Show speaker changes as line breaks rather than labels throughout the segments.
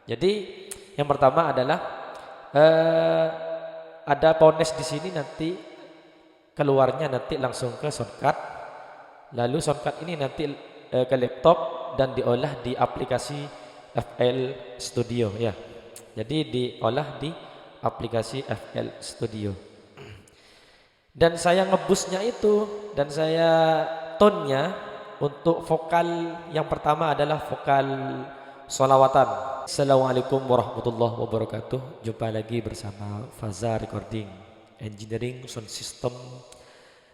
Jadi yang pertama adalah eh, ada pones di sini, nanti keluarnya nanti langsung ke shortcut. Lalu shortcut ini nanti ke laptop dan diolah di aplikasi FL Studio ya. Jadi diolah di aplikasi FL Studio. Dan saya ngebusnya itu, dan saya tone-nya untuk vokal yang pertama adalah vokal solawatan. Assalamualaikum warahmatullahi wabarakatuh. Jumpa lagi bersama Faza Recording Engineering Sound System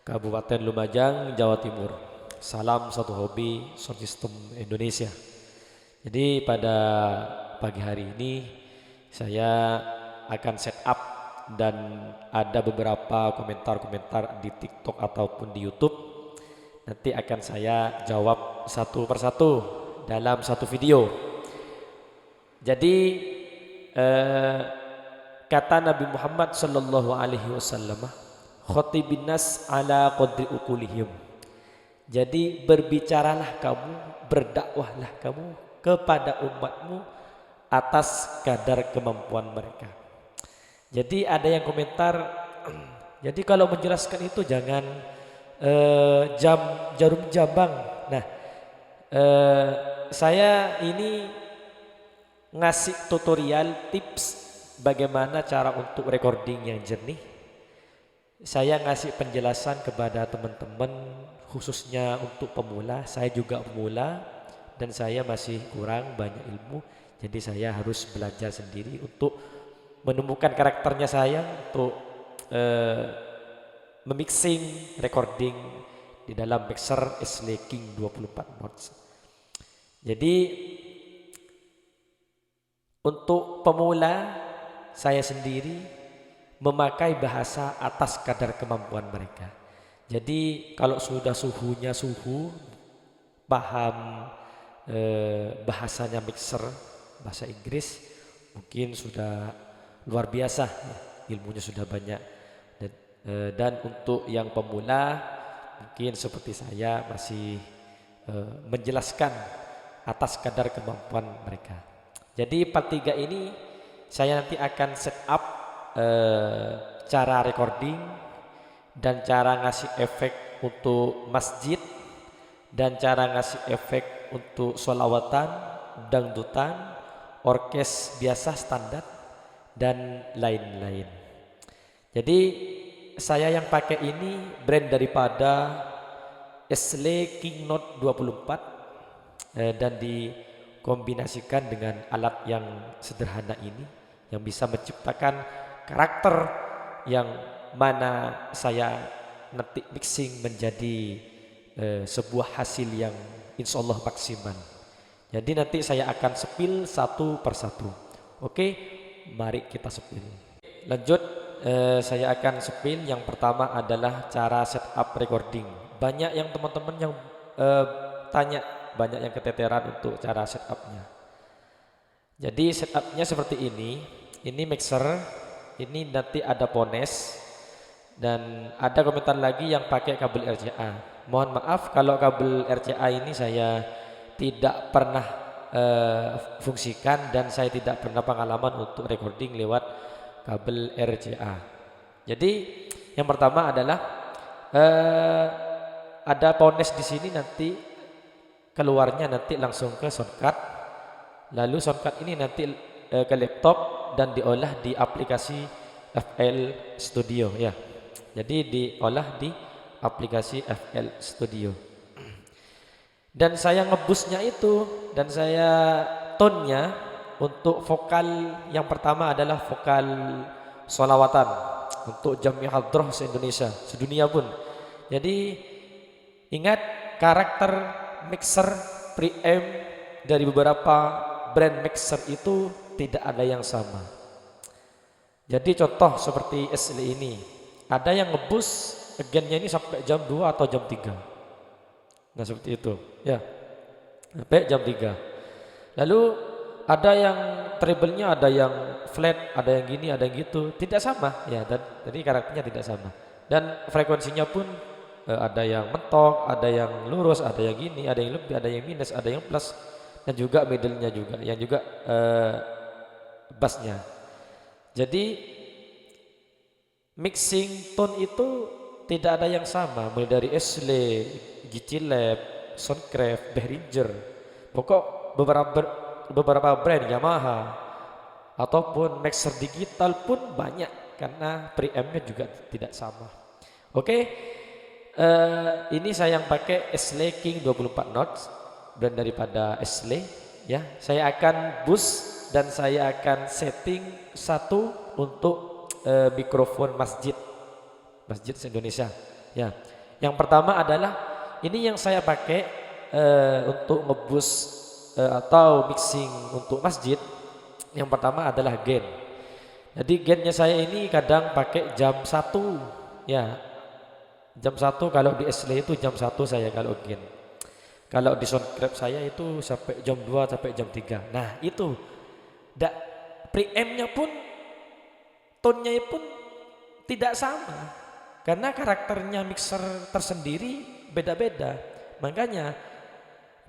Kabupaten Lumajang, Jawa Timur. Salam satu hobi sound system Indonesia. Jadi pada pagi hari ini saya akan setup, dan ada beberapa komentar-komentar di TikTok ataupun di YouTube. Nanti akan saya jawab satu persatu dalam satu video. Jadi kata Nabi Muhammad sallallahu alaihi wasallam, khatibin nas ala qadri uqulihim. Jadi berbicaralah kamu, berdakwahlah kamu kepada umatmu atas kadar kemampuan mereka. Jadi ada yang komentar, jadi kalau menjelaskan itu jangan jarum jambang. Nah, saya ini ngasih tutorial tips bagaimana cara untuk recording yang jernih. Saya ngasih penjelasan kepada teman-teman, khususnya untuk pemula. Saya juga pemula dan saya masih kurang banyak ilmu. Jadi saya harus belajar sendiri untuk menemukan karakternya saya untuk memixing recording di dalam mixer SLE King 24 mods. Jadi untuk pemula saya sendiri memakai bahasa atas kadar kemampuan mereka. Jadi kalau sudah suhunya paham bahasanya mixer bahasa Inggris, mungkin sudah luar biasa, ilmunya sudah banyak. Dan untuk yang pemula mungkin seperti saya masih menjelaskan atas kadar kemampuan mereka. Jadi part 3 ini saya nanti akan set up cara recording dan cara ngasih efek untuk masjid, dan cara ngasih efek untuk sholawatan, dangdutan, orkes biasa standar, dan lain-lain. Jadi saya yang pakai ini brand daripada SLE King Note 24 dan dikombinasikan dengan alat yang sederhana ini yang bisa menciptakan karakter yang mana saya nanti mixing menjadi sebuah hasil yang insya Allah maksimal. Jadi nanti saya akan sepil satu persatu. Oke, mari kita sepil. Lanjut, saya akan sepil. Yang pertama adalah cara setup recording. Banyak yang teman-teman yang tanya, banyak yang keteteran untuk cara setupnya. Jadi setupnya seperti ini. Ini mixer, ini nanti ada pones, dan ada komentar lagi yang pakai kabel RCA. Mohon maaf kalau kabel RCA ini saya tidak pernah fungsikan, dan saya tidak pernah pengalaman untuk recording lewat kabel RCA. Jadi yang pertama adalah ada pones di sini, nanti keluarnya nanti langsung ke shortcut. Lalu shortcut ini nanti ke laptop dan diolah di aplikasi FL Studio ya. Jadi diolah di aplikasi FL Studio. Dan saya ngebusnya itu, dan saya tone-nya untuk vokal yang pertama adalah vokal sholawatan untuk Jami Hadroh se-Indonesia, sedunia pun. Jadi ingat, karakter mixer preamp dari beberapa brand mixer itu tidak ada yang sama. Jadi contoh seperti SLE ini, ada yang ngebus againnya ini sampai jam 2 atau jam 3. Nah seperti itu ya, sampai jam 3. Lalu ada yang treble-nya, ada yang flat, ada yang gini, ada yang gitu, tidak sama ya. Dan jadi karakternya tidak sama, dan frekuensinya pun ada yang mentok, ada yang lurus, ada yang gini, ada yang lebih, ada yang minus, ada yang plus, dan juga middle-nya juga yang juga bassnya. Jadi mixing tone itu tidak ada yang sama, mulai dari Ashley, GT Lab, Soundcraft, Behringer, pokok beberapa brand Yamaha ataupun mixer digital pun banyak karena preampnya juga tidak sama. Oke, ini saya yang pakai Ashley King 24 notes, brand daripada Ashley. Ya, saya akan boost dan saya akan setting satu untuk mikrofon masjid se-Indonesia. Ya, yang pertama adalah ini yang saya pakai untuk ngeboost atau mixing untuk masjid. Yang pertama adalah gain. Jadi gainnya saya ini kadang pakai jam 1, ya. Jam 1 kalau di Ashley itu jam 1 saya kalau gain. Kalau di Soundcraft saya itu sampai jam 2 sampai jam 3. Nah, itu preampnya pun tone-nya pun tidak sama. Karena karakternya mixer tersendiri beda-beda. Makanya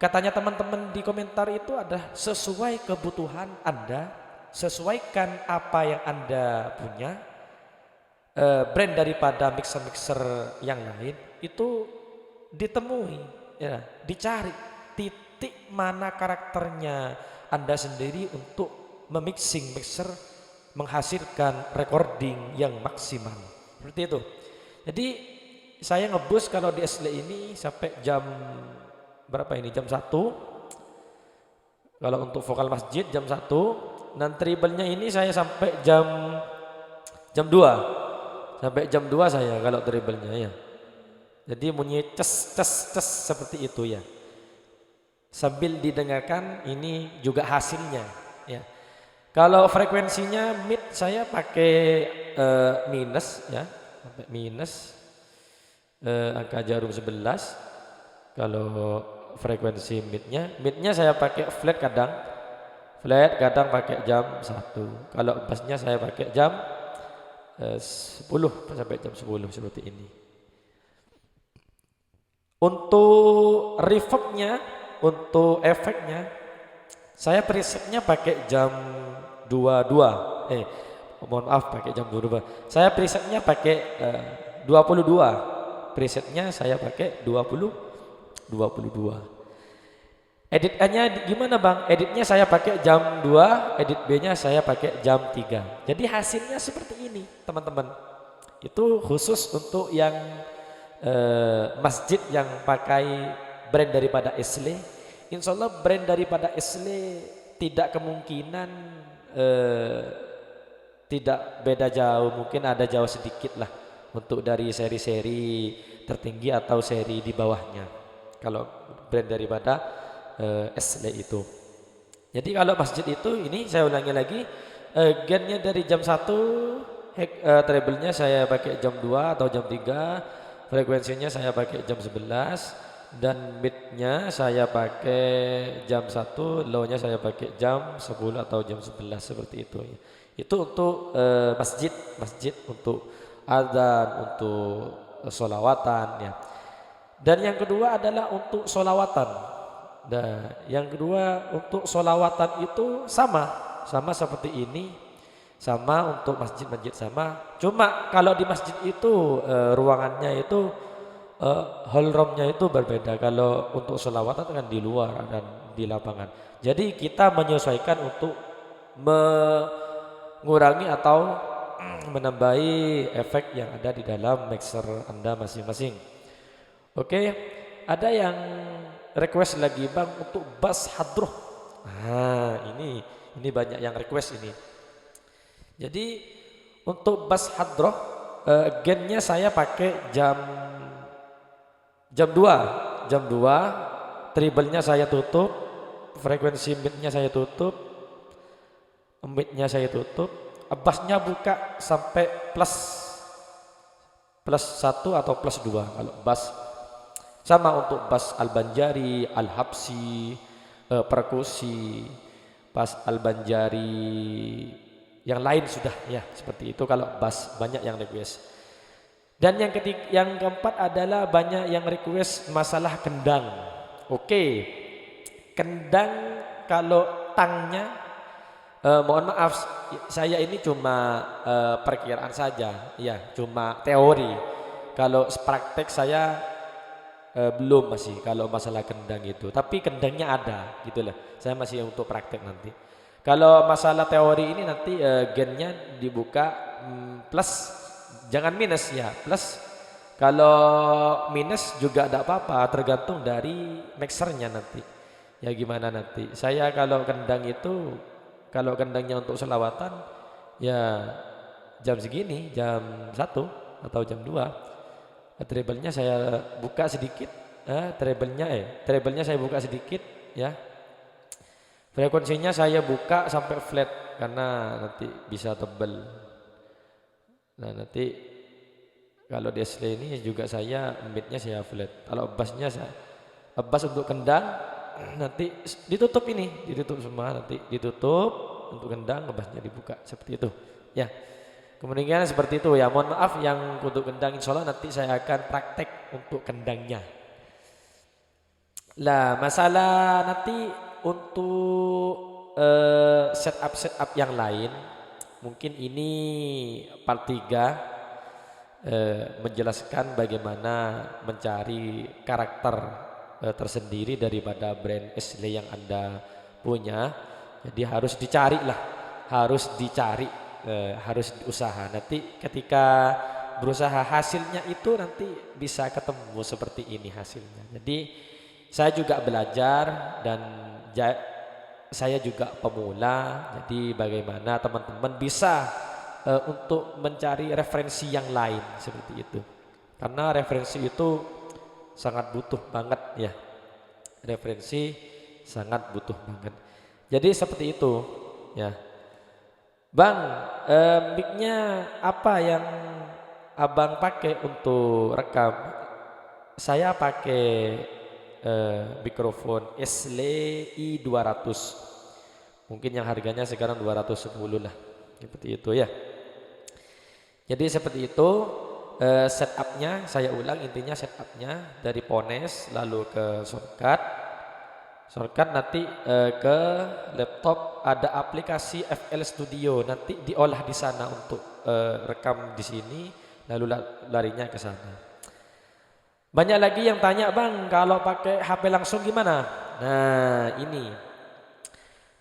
katanya teman-teman di komentar itu adalah sesuai kebutuhan Anda, sesuaikan apa yang Anda punya. Brand daripada mixer-mixer yang lain itu ditemui. Ya, dicari titik mana karakternya Anda sendiri untuk memixing mixer menghasilkan recording yang maksimal. Seperti itu. Jadi saya ngebus kalau di Ashley ini sampai jam berapa ini? Jam 1. Kalau untuk vokal masjid jam 1. Dan treble-nya ini saya sampai jam 2. Sampai jam 2 saya kalau treble-nya ya. Jadi bunyi ces seperti itu ya. Sambil didengarkan ini juga hasilnya ya. Kalau frekuensinya mid saya pakai minus ya, sampai minus angka jarum 11. Kalau frekuensi midnya saya pakai flat kadang pakai jam 1. Kalau bassnya saya pakai jam 10 sampai jam 10 seperti ini. Untuk reverbnya, untuk efeknya, saya presetnya pakai jam 22. Mohon maaf pakai jam 22. Saya presetnya pakai 22. Presetnya saya pakai 22. Edit A-nya gimana Bang? Editnya saya pakai jam 2, edit B-nya saya pakai jam 3. Jadi hasilnya seperti ini, teman-teman. Itu khusus untuk yang masjid yang pakai brand daripada Ashley. Insya Allah brand daripada Ashley tidak kemungkinan tidak beda jauh, mungkin ada jauh sedikit lah untuk dari seri-seri tertinggi atau seri di bawahnya kalau brand daripada Ashley itu. Jadi kalau masjid itu ini saya ulangi lagi, gainnya dari jam 1, treble-nya saya pakai jam 2 atau jam 3, frekuensinya saya pakai jam 11, dan mid-nya saya pakai jam 1, low-nya saya pakai jam 10 atau jam 11 seperti itu. Itu untuk masjid untuk adzan, untuk sholawatan ya. Dan yang kedua adalah untuk sholawatan. Nah, yang kedua untuk sholawatan itu sama seperti ini. Sama untuk masjid-masjid sama. Cuma kalau di masjid itu ruangannya itu hall room-nya itu berbeda. Kalau untuk sholawatan kan di luar dan di lapangan. Jadi kita menyesuaikan untuk mengurangi atau menambahi efek yang ada di dalam mixer Anda masing-masing. Oke, ada yang request lagi Bang untuk bass hadroh. Nah, ini banyak yang request ini. Jadi untuk bass hadroh gainnya saya pakai jam 2, treble-nya saya tutup, frekuensi mid-nya saya tutup, mid-nya saya tutup, bass-nya buka sampai plus 1 atau plus 2 kalau bass. Sama untuk bass Al-Banjari, Al-Habsi, perkusi, bass Al-Banjari yang lain sudah ya seperti itu. Kalau bass banyak yang request. Dan yang keempat adalah banyak yang request masalah kendang. Oke, kendang kalau tangnya Mohon maaf, saya ini cuma perkiraan saja, ya, cuma teori. Kalau praktek saya belum masih kalau masalah kendang itu. Tapi kendangnya ada, gitu loh. Saya masih untuk praktek nanti. Kalau masalah teori ini nanti gennya dibuka plus, jangan minus ya, plus. Kalau minus juga tidak apa-apa, tergantung dari mixernya nanti. Ya gimana nanti. Saya kalau kendang itu, kalau kendangnya untuk selawatan, ya jam segini, jam 1 atau jam 2. Treble-nya saya buka sedikit, treble-nya saya buka sedikit, ya. Frekuensinya saya buka sampai flat karena nanti bisa tebel. Nah nanti kalau di SL ini juga saya midnya saya flat. Kalau bass untuk kendang nanti ditutup ini, ditutup semua nanti ditutup untuk kendang, bassnya dibuka seperti itu. Ya. Kemungkinan seperti itu ya. Mohon maaf yang untuk kendang, insya Allah nanti saya akan praktek untuk kendangnya. Lah masalah nanti untuk setup yang lain, mungkin ini part 3 menjelaskan bagaimana mencari karakter tersendiri daripada brand Ashley yang Anda punya. Jadi harus dicari lah, harus dicari, harus usaha. Nanti ketika berusaha hasilnya itu nanti bisa ketemu seperti ini hasilnya. Jadi saya juga belajar dan saya juga pemula. Jadi bagaimana teman-teman bisa untuk mencari referensi yang lain seperti itu, karena referensi itu sangat butuh banget ya, referensi sangat butuh banget. Jadi seperti itu ya Bang. Mic-nya apa yang abang pakai untuk rekam? Saya pakai mikrofon Ashley i200, mungkin yang harganya sekarang 210 lah, seperti itu ya. Jadi seperti itu setupnya, saya ulang intinya setupnya dari Pones lalu ke shortcut nanti ke laptop ada aplikasi FL Studio, nanti diolah di sana untuk rekam di sini lalu larinya ke sana. Banyak lagi yang tanya, Bang, kalau pakai HP langsung gimana? Nah ini,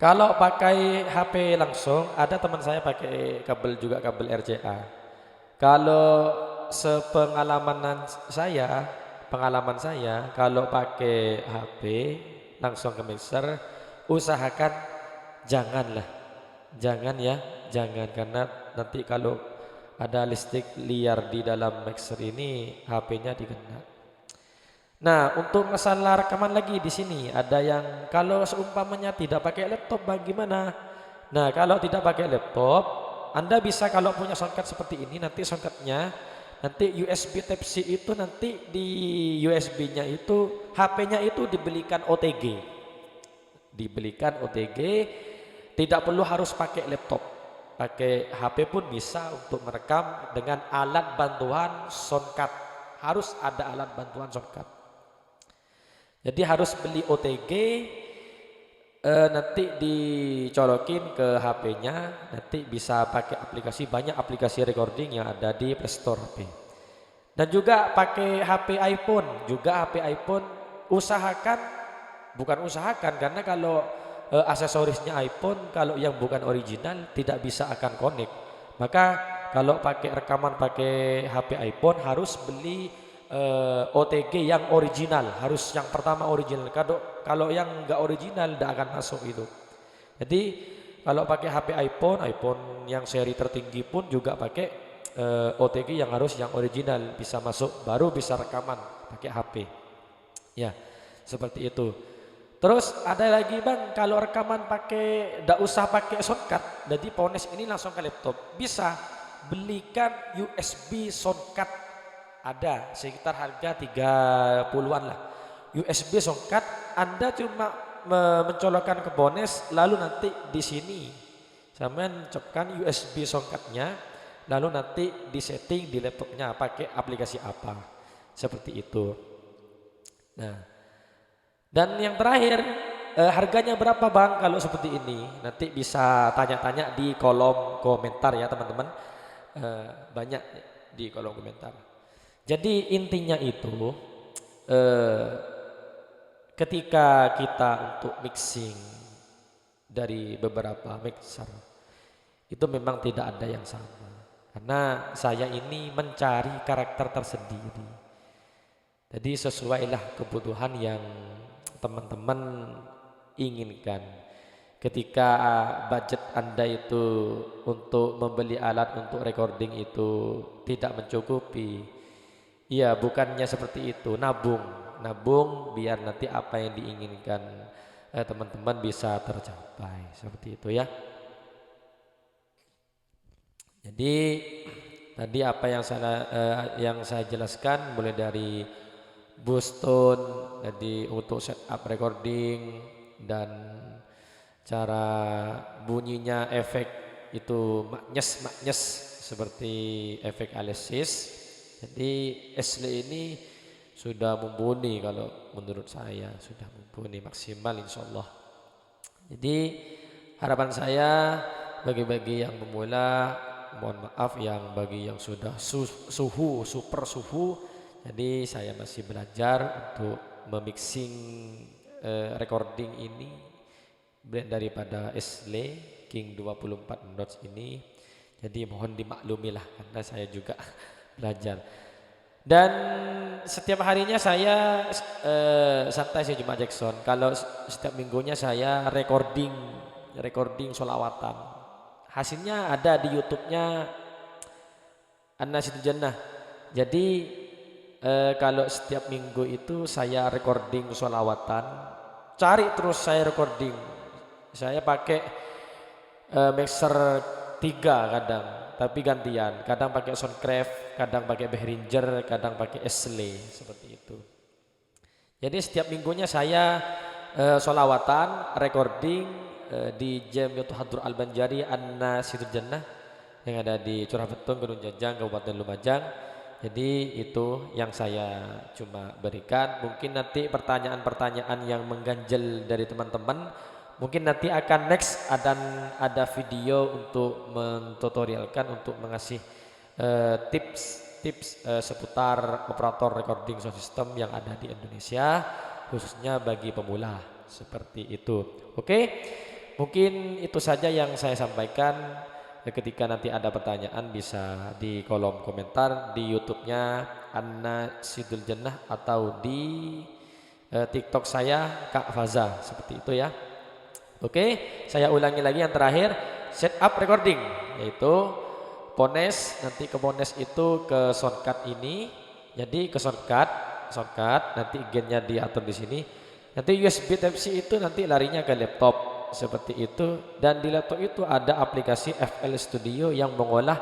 kalau pakai HP langsung, ada teman saya pakai kabel juga, kabel RCA. Kalau pengalaman saya kalau pakai HP langsung ke mixer, usahakan jangan karena nanti kalau ada listrik liar di dalam mixer ini HP-nya dikena. Nah untuk masalah rekaman lagi di sini ada yang kalau seumpamanya tidak pakai laptop bagaimana? Nah kalau tidak pakai laptop, Anda bisa kalau punya shortcut seperti ini, nanti shortcutnya nanti USB Type C itu nanti di USB-nya itu HP-nya itu dibelikan OTG, tidak perlu harus pakai laptop, pakai HP pun bisa untuk merekam dengan alat bantuan shortcut. Harus ada alat bantuan shortcut. Jadi harus beli OTG, nanti dicolokin ke HP-nya, nanti bisa pakai aplikasi, banyak aplikasi recording yang ada di Play Store HP. Dan juga pakai HP iPhone, bukan usahakan karena kalau aksesorisnya iPhone kalau yang bukan original tidak bisa akan connect. Maka kalau pakai rekaman pakai HP iPhone harus beli OTG yang original, harus yang pertama original. Kalau yang enggak original tidak akan masuk itu. Jadi kalau pakai HP iPhone yang seri tertinggi pun juga pakai OTG yang harus yang original, bisa masuk, baru bisa rekaman pakai HP. Ya, seperti itu. Terus ada lagi, Bang, kalau rekaman pakai tidak usah pakai shortcut. Jadi Pones ini langsung ke laptop. Bisa belikan USB shortcut. Ada sekitar harga 30-an lah. USB shortcut Anda cuma mencolokkan ke Pones, lalu nanti di sini saya mencopkan USB shortcutnya, lalu nanti di setting di laptopnya pakai aplikasi apa, seperti itu. Nah, dan yang terakhir harganya berapa bang kalau seperti ini? Nanti bisa tanya-tanya di kolom komentar ya teman-teman. Banyak di kolom komentar. Jadi intinya itu eh, ketika kita untuk mixing dari beberapa mixer itu memang tidak ada yang sama. Karena saya ini mencari karakter tersendiri. Jadi sesuailah kebutuhan yang teman-teman inginkan. Ketika budget Anda itu untuk membeli alat untuk recording itu tidak mencukupi, ya bukannya seperti itu, nabung biar nanti apa yang diinginkan teman-teman bisa tercapai, seperti itu ya. Jadi tadi apa yang saya jelaskan mulai dari boost tone, jadi untuk setup recording dan cara bunyinya efek itu magnes seperti efek Alesis. Jadi Ashley ini sudah mumpuni kalau menurut saya, sudah mumpuni maksimal insya Allah. Jadi harapan saya bagi yang pemula, mohon maaf yang bagi yang sudah super suhu, jadi saya masih belajar untuk memixing recording ini daripada Ashley King 24 notes ini. Jadi mohon dimaklumilah karena saya juga belajar. Dan setiap harinya saya santai sih cuma Jackson. Kalau setiap minggunya saya recording sholawatan. Hasilnya ada di YouTube-nya An-Nasidul Jannah. Jadi kalau setiap minggu itu saya recording sholawatan, cari terus saya recording. Saya pakai mixer 3 kadang, tapi gantian. Kadang pakai Soundcraft, kadang pakai Behringer, kadang pakai Ashley, seperti itu. Jadi setiap minggunya saya sholawatan, recording di Jamiatul Hadrul Al-Banjari An-Nasidul Jannah yang ada di Curah Betung, Gunung Jajang, Kabupaten Lumajang. Jadi itu yang saya cuma berikan. Mungkin nanti pertanyaan-pertanyaan yang mengganjal dari teman-teman, mungkin nanti akan next ada video untuk mentutorialkan, untuk mengasih tips seputar operator recording sound system yang ada di Indonesia, khususnya bagi pemula, seperti itu. Oke, mungkin itu saja yang saya sampaikan. Ketika nanti ada pertanyaan bisa di kolom komentar di YouTube-nya An-Nasidul Jannah atau di TikTok saya Kak Faza, seperti itu ya. Oke, saya ulangi lagi yang terakhir, setup recording, yaitu Pones, nanti ke Pones itu ke shortcut ini. Jadi ke shortcut nanti gainnya diatur di sini. Nanti USB Type-C itu nanti larinya ke laptop, seperti itu. Dan di laptop itu ada aplikasi FL Studio yang mengolah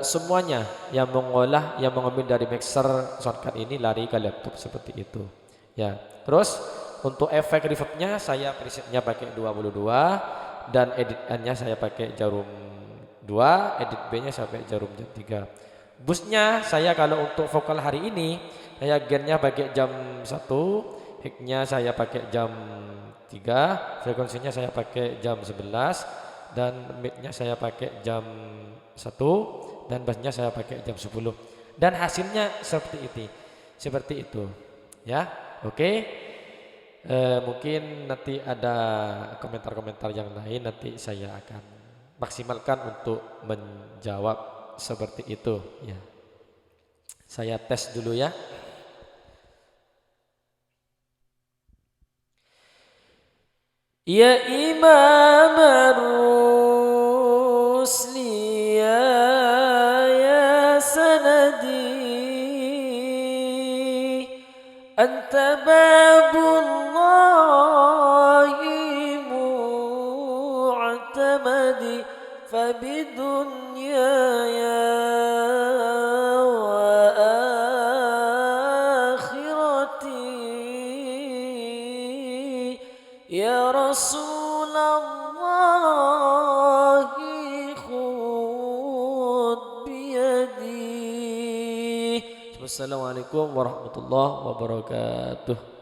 semuanya, yang mengambil dari mixer shortcut ini lari ke laptop, seperti itu. Ya, terus untuk efek reverbnya saya presetnya pakai 22 dan edit N-nya saya pakai jarum 2, edit B-nya saya pakai jarum 3. Boostnya saya kalau untuk vokal hari ini saya gainnya pakai jam 1, high-nya saya pakai jam 3, frekuensinya saya pakai jam 11 dan mid-nya saya pakai jam 1 dan bass-nya saya pakai jam 10. Dan hasilnya seperti itu ya. Oke. Mungkin nanti ada komentar-komentar yang lain, nanti saya akan maksimalkan untuk menjawab seperti itu ya. Saya tes dulu ya. Ya Imam Rusli ya sanadi anta babullah mu'tamadi fabidunyaya wa akhirati ya Rasulullah khud biyadi. Wassalamualaikum warahmatullahi wabarakatuh.